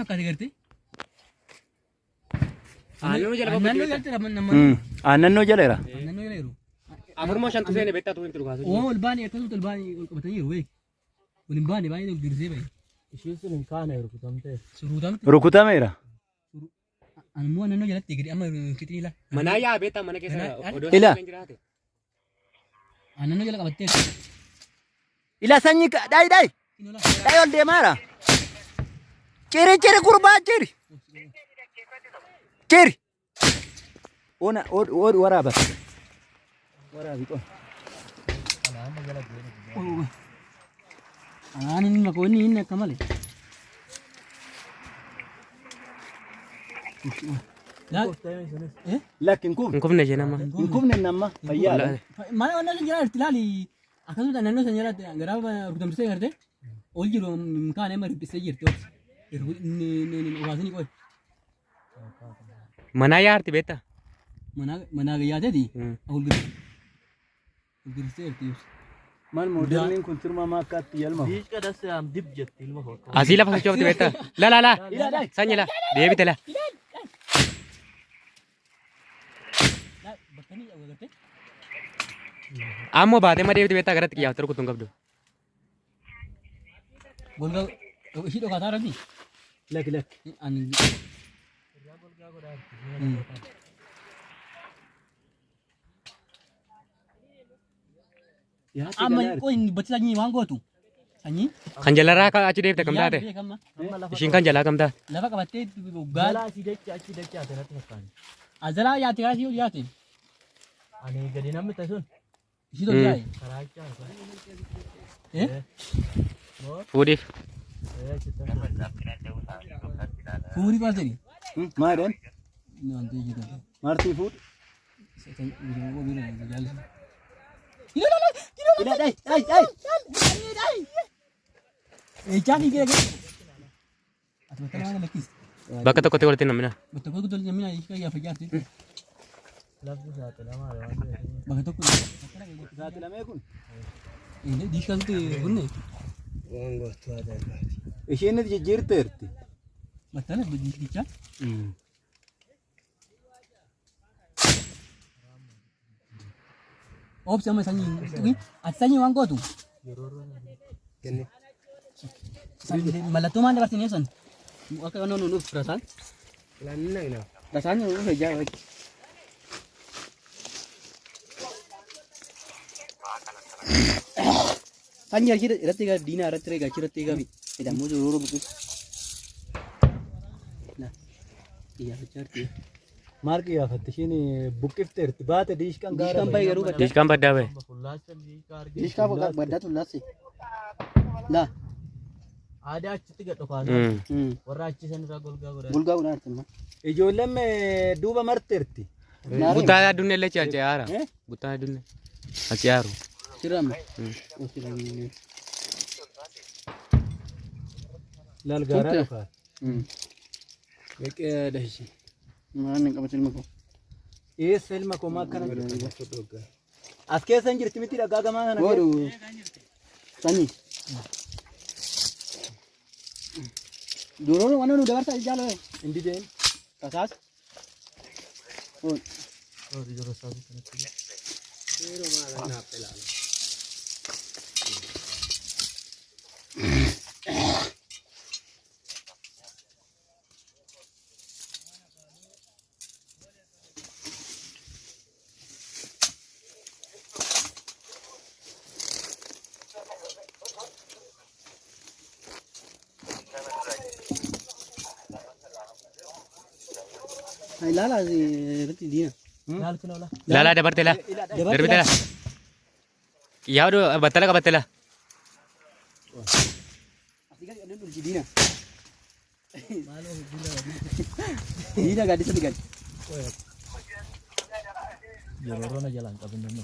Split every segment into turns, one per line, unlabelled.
Akkati gartee.
Naannoo jaleera.
Naannoo jala jiru.
Afurmoo shantu seenee beektaa tuuti dhugaatu.
Oo ol baanii akkasumatti ol baanii ol qabatanii jiru beek. Ol hin baane baay'ee girsee bahe.
Isheen sun hin kaane rukutamtee.
Suruutamte.
Rukutameera.
Ammoo naannoo jalatti gadi amma fixii ila.
Manaa yaa beektaa mana keessa odoo
Ila.
jiraate.
Naannoo jala qabattee.
Ila sanyii daayi ol deemaara. Ciri gurbaa ciri. Ciri. Ona waraaba. Waraabi qon.
Ani inni makoonni inni akka malee.
Lakkin kun.
Hin kufne ishee nama.
Hin kufne nama fayyaadha.
Mana wannan sun jiraatu ilaali akkasuma naannoo san jiraatu garaa rukutamtee garte ol jiru kaan amma riphistee jirti obaasanii qoy.
Manaa yaarti beektaa.
Manaa gayyaateeti ol girsee jirti.
Man moodelliin kun turma maakkaatti yalma.
Biica dasaan dib jetti ilma koo.
Asii lafa sochoofti beektaa. La. Sanyi la. Deebite la. Ammoo baatee ma deebite beektaa garatti qiyyaafte rukutuun qabdu.
Golgaa ishii dhokaataa rabbi.
Lakki.
Ani. Amma qoy batti sanyii waan gootu. Sanyii.
Kan jalarraa achi deebite kam taate? Ishiin kan jalaa kam taate?
Lafa qabattee
Gaala asii dachee ate natti fakkaani.
azalaa yaate kaasii ol yaate.
Ani gadi namni ta'e sun
Ishii ol yaa'e.
karaachaa.
Fuudhiif.
Fuuri baasanii.
Maadhaan
Wanti jiru.
maartii fuudh. Ila dai.
Ejaan igee gee. Ati bakka nama lakkis.
Bakka tokkotti walitti namina.
Bakka tokko tolcha mina ishee yaa fayyaati.
Lafti saaxilamaa waan ta'eef.
Bakka tokko.
Saaxilamee kun.
Inni diishkanti bunne.
Waan gootu aadaa.
Isheen jijjiirteerti.
Battala diishicha. Obsi amma sanyii. Ati sanyii waan gootu. Mallattoo maal dabarsinee san? Akka kannoo nuuf rasaan. Rasaan nuuf ejaa. Sanyii irratti egaa diinaa irratti egaa achirratti egaa jedhamu yeroo buqu. Iyyaafachaa jirti.
Maal qiyaafatte isheen buqqifteerti baate diishkan gaara.
Diishkan baay'ee garuu baddaa.
Diishkaan baddaa bahe.
Diishkaa baddaatu lasse. Laa.
Aadaa achitti gad dhufaa. Warra achi san irraa golgaa godhaa.
Golgaa godhaa jirti.
Ijoolleen duuba marteerti.
Buttaa aduunne illee achi yaara. Buttaa aduunne achi yaaru.
Sirama.
Laal gaaraa dhufaa.
Beekee dahishi. Maanni qabate ilma koo.
Eessa ilma koo maa akkana godhu. As keessa hin jirti miti dhagaa gamaa kana.
Godhu. Sanyii. Duroo waan nu dabarsaa jaalala.
Indi deen.
Kasaas. Ilaala irratti diina.
Laalaa dabarte laa. Darbite laa. Yaadu battala qabatte laa.
Diina. Diina gaaddisa digan.
Yeroo roona jalaan qabin namni.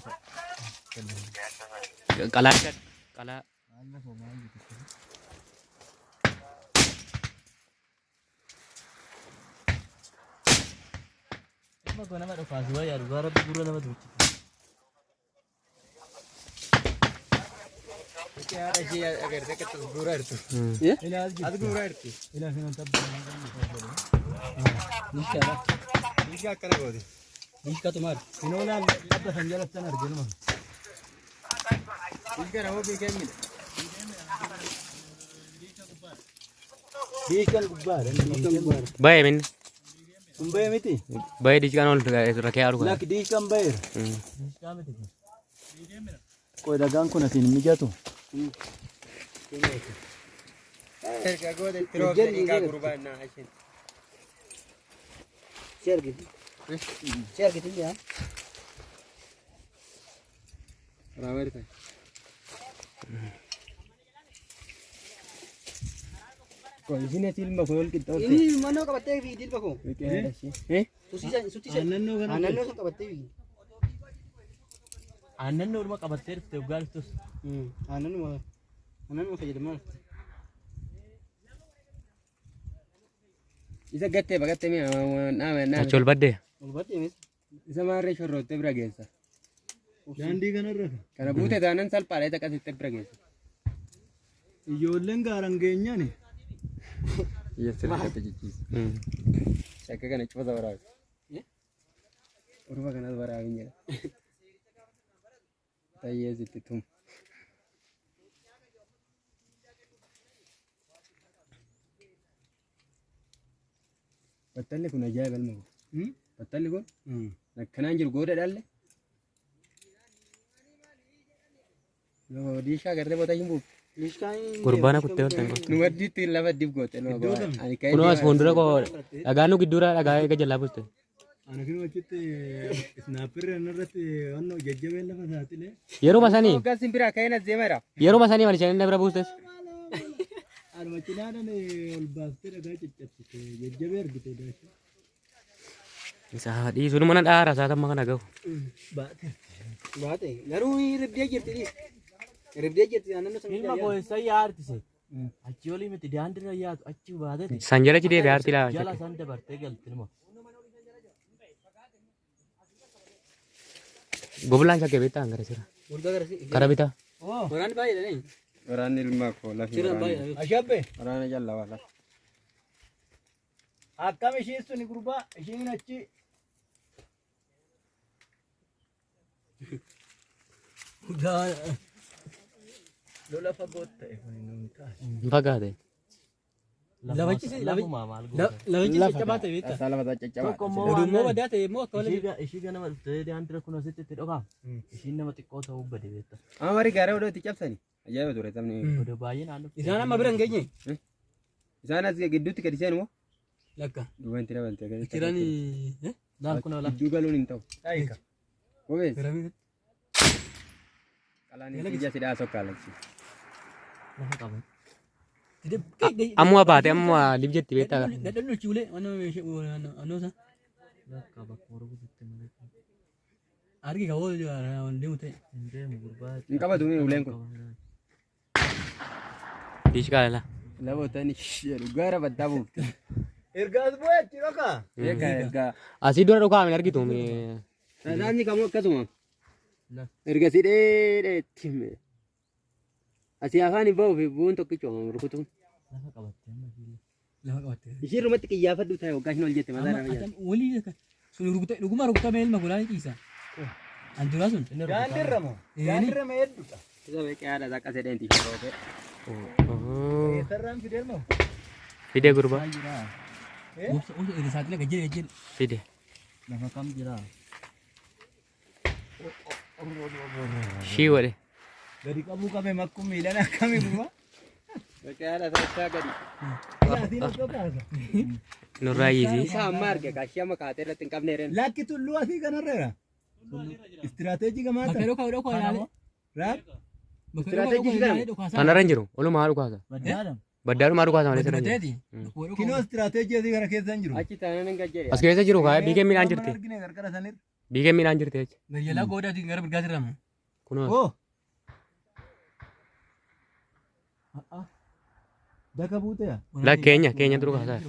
Qalaa. Qalaa.
Nama nama dhufaa si wayyaa dhugaa rabbi gurra nama duuchi.
yaada ishee agartee akka tasbuuraa jirtu. As guuraa jirti. Dhiiga akkana goote.
Diishka tumaar.
Sinoolaan adda san jalattan arginu. Dhiiga nama beekee miidha. Dhiigaan gubbaadha.
Baye min.
Kun bahee miti.
Baye diishkaan ol rakkee haadhu.
Lakki dhiigaan baheera. Qoy dhagaan kun asiin mijatu. Erga goote tiroofi dhiigaa gurbaannaa isheen.
Sergiti ya.
Raawwari ta'e. Qoy isheen asiin ilma kun ol qixxootte.
Ini mana qabattee fi dilba ko. Suti
Aannan
san qabattee fi.
Aannan orma qabattee dhufte waggaa dhuftus.
Aannan fayyadamaa.
Isa gattee baqattee nama
Achi ol baddee.
isa maarree shorroottee bira geessa. Daandii kanarra. Kana buute taanan salphaadha isa qasittee bira geessa. Ijoolleen gaaraan geenyaan. Yeessirri gatte jijjiisa. Shakka kana cufasa waraabe. Orma kanas waraabin jedha. Tayyee sitti tum. Battalli kun ajaa'iba ilma kun. Battalli kun akkanaan jiru gooda dhaalle. Diishaa agartee boota hin buufu.
Gurbaana kuttee wal ta'e.
Nu waddiitti lafa dib goote.
Kunoo as fuuldura koo dhagaan nu gidduudha dhagaa eega jalaa buuste.
Ana kinu achitti snaapirri irratti wanno jajjabee lafa saatilee.
Yeroo masanii.
Hoggaan simbiraa ka'een as deemeera.
Yeroo masanii malee bira buustes.
Anuma cinaadhaan ol baastee dhagaa caccabsite jajjabee argite daasha.
Isa dhiisuu mana dhaara saatamma kana gahu.
Baate garuu ribdee jirti dhiis. Ribdee jirti aannan san.
Ilma gooyisa yaartise. Achi olii miti daandirra yaatu achi baatee.
San jala cidee beerti laa.
Jala san dabartee galti ilma.
Gobulaan shakkee beektaa hangara sira. Kara bitaa.
Waraanni baay'ee dha.
Waraanni ilmaa koo lafi waraanni.
Ashabbe.
Waraanni jalla wala. Akkam ishiin suni gurbaa ishiin achi. Lola fagootti ta'e kun hin taane.
Fagaate.
Lafuma maal goota.
Lafichi caccabaa ta'e beektaa.
Asaa lafa caccabaa.
Odummoo baddaa ta'e immoo akka waliin.
Ishii ganama dhuftee daandira kun asitti itti dhokaa. Ishiin nama xiqqoo ta'uu bade beekta.
Amma warii gaaraa odoo itti cabsani. Ajaa'iba ture sabni.
Odoo baay'ee naannoo.
Isaan amma bira hin geenye.
Isaan as gidduutti gadi seenu moo?
Lakka.
Duuba hin tira baltee.
Jirani.
Laal kun ola.
Gidduu galuun hin ta'u. Dhaayika. Gobees.
Piramid.
Qalaan ija sidhaa sokkaalatti.
Lafa qaban.
Amma baate amma lib jetti beektaa.
Dadhallu chiulee wannoota.
Lakka bakka morguutti malee.
Argi kawoo deemu ta'e.
Hin deemu gurbaa.
Hin qabatu uleen kun.
Diishkaa lala.
Labootani gaara baddaa buufte. Ergaas bu'ee achi dhokaa. Ergaa.
Asii dura dhokaa hin argitu.
Tajaajilni kamuu akkasuma. Erga sidhee itti. Asii afaan hin ba'uuf bu'uun tokkicha rukutuun.
Lafa qabattee amma jiru.
Lafa qabattee.
Isheen rumatti qiyyaafadhu ta'e waggaa isheen ol jette mataa irraa fayyada.
Walii sun dhuguma rukutamee ilma golaan dhiisa. Anduraa sun.
Gaandirra moo? Gaandirra mee hedduudha. Isa beekee haadha isaa qasee dheenti ishee roobee. Sarraan fidee moo?
Fide gurbaa.
Saaxilee gajjere gajjere.
Fide.
Lafa kam jira?
Shii wadhe.
Gadi qabuu qabee makkuu miilan akkamii gurma? Beekee haadha isaa gadi. Ilaatiin osoo kaasa.
Nurraa yiisii.
Isa amma arge kaashii amma kaatee irratti hin qabne reen. Lakki tulluu asii kanarra. Istiraateejii gamaa
Bakka dhokoo dhokoo ilaale.
Raab.
Istiraateejii ilaale dhokaasaa.
Kanarra hin jiru. Olumaa dhukaasa.
Baddaadha.
Baddaadhumaa dhukaasa malee sirra jiru.
Kinoo istiraateejii asii kana keessa hin jiru. Achi taanaan hin gajjere.
As keessa jiru kaayee biikee midhaan jirti.
Argine qarqara sanirra.
Biikee midhaan jirti jecha.
Gajjalaa goodaatiin gara birgaatti ramu.
Kunoo.
Oo. Daka buuteya.
La keenya duru kaasaa.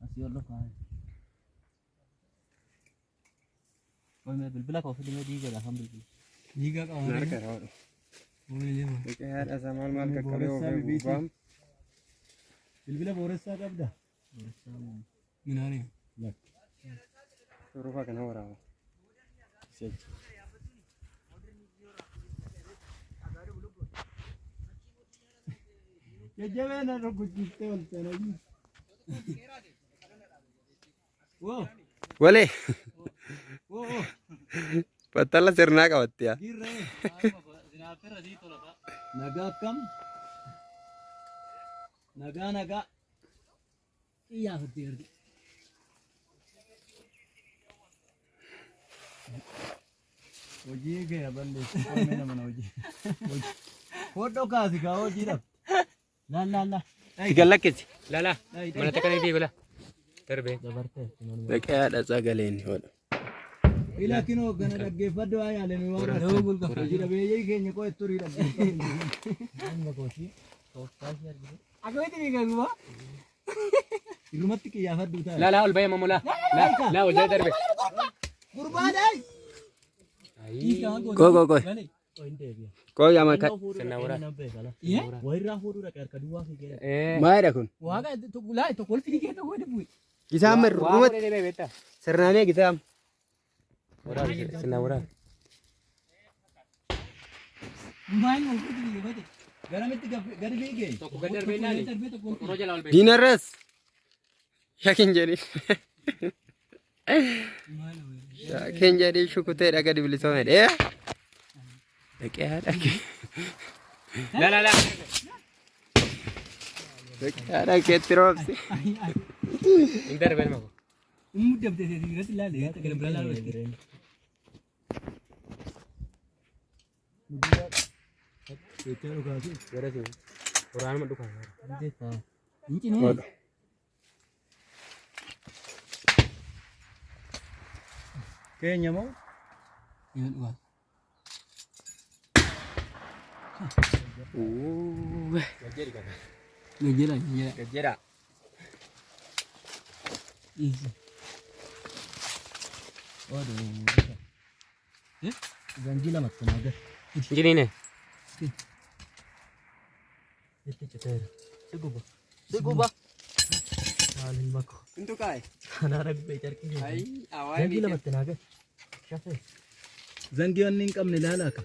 Asii ol dhokaa. Bilbila koo fidamee diigaa lafan bilbila.
Diigaa qabu.
Harka raawwadhu. Haadha isaa maal qaqqabee ofii gubbaan.
Bilbila booressaa qabda.
Minaani.
Surufaa kana waraaba.
Jajjabeena rukuttiittee ol seenanii. Woo.
Walee.
Woo.
Battala sirnaa qabatti yaa.
Girree. Nagaa akkam? Nagaa.
Iyyaafatti garti.
Hojii kee balleessu qoomee nama hojii. Hodhoo kaasi kaa hojii dhabde. Laalla.
Gallakkisi.
Lala. Mana takkan ini gula. Terbe.
Dhaqee haadha sagaleen hodha.
Ila kinoo gana dhaggeeffadhu haa yaalame waan
Yoo gulqa.
hojii dhabeeyyii keenya qoo itturii dhaggeeffadhu.
Akkamitti beekamu?
Irrumatti qiyyaafadhu ta'a.
Lala ol bayar mamula. La ol jadi terbe.
Gurbaadhaa.
Koi. Koi ama kan.
Senawara.
Wayirraa fuudhuudha qarqa duwwaa fi geera.
Maayidha kun.
Waaqa tokkolaa tokkol fiigee tokko wadi bu'e.
Gisaam
Wah,
irrumatti
ini bebe beta.
sirnaanee gisaam.
Ora, senawara.
Maal wal kutu fiigee bate.
Garamitti gadi fiigee.
Toko gadar benani. Roja la ol bebe.
Diinarras. Yakin jedhi. Yakin jedhi shukutee dhaga dibilisoome dhee. Dhaqee haadha kee.
La.
Dhaqee haadha keetti roobsi.
Inter ben mako.
Muddamte irratti ilaalee gara biraa ilaalee.
Jechaa dhugaati.
Gara sini. Orang mah duka.
Inci nih.
Keenya moo?
Iya dua.
Gajeri kan.
Ngejela.
Gajera.
Isi.
Waduh. Ganjil amat tenaga.
Gini nih.
Itu cetar. Seguba. Alin bako.
Untuk kai.
Anak becar kini.
Ai awal
Ganjil amat tenaga. Siapa? Zangian ning kam nilala ka.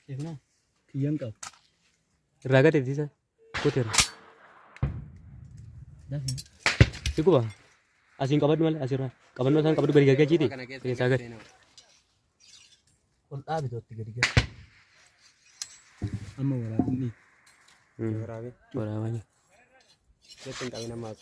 Siapa?
Kiyang ka.
Raga tadi sa. Kutir.
Dah.
Cukup bang. Asing kabar dulu asirnya. Kabar dulu san kabar dulu beri gaji ti. Beri sagat.
Ol abi tuh tiga. Amma wala ni.
Waraabee.
Orang banyak.
Jechuun qabina maas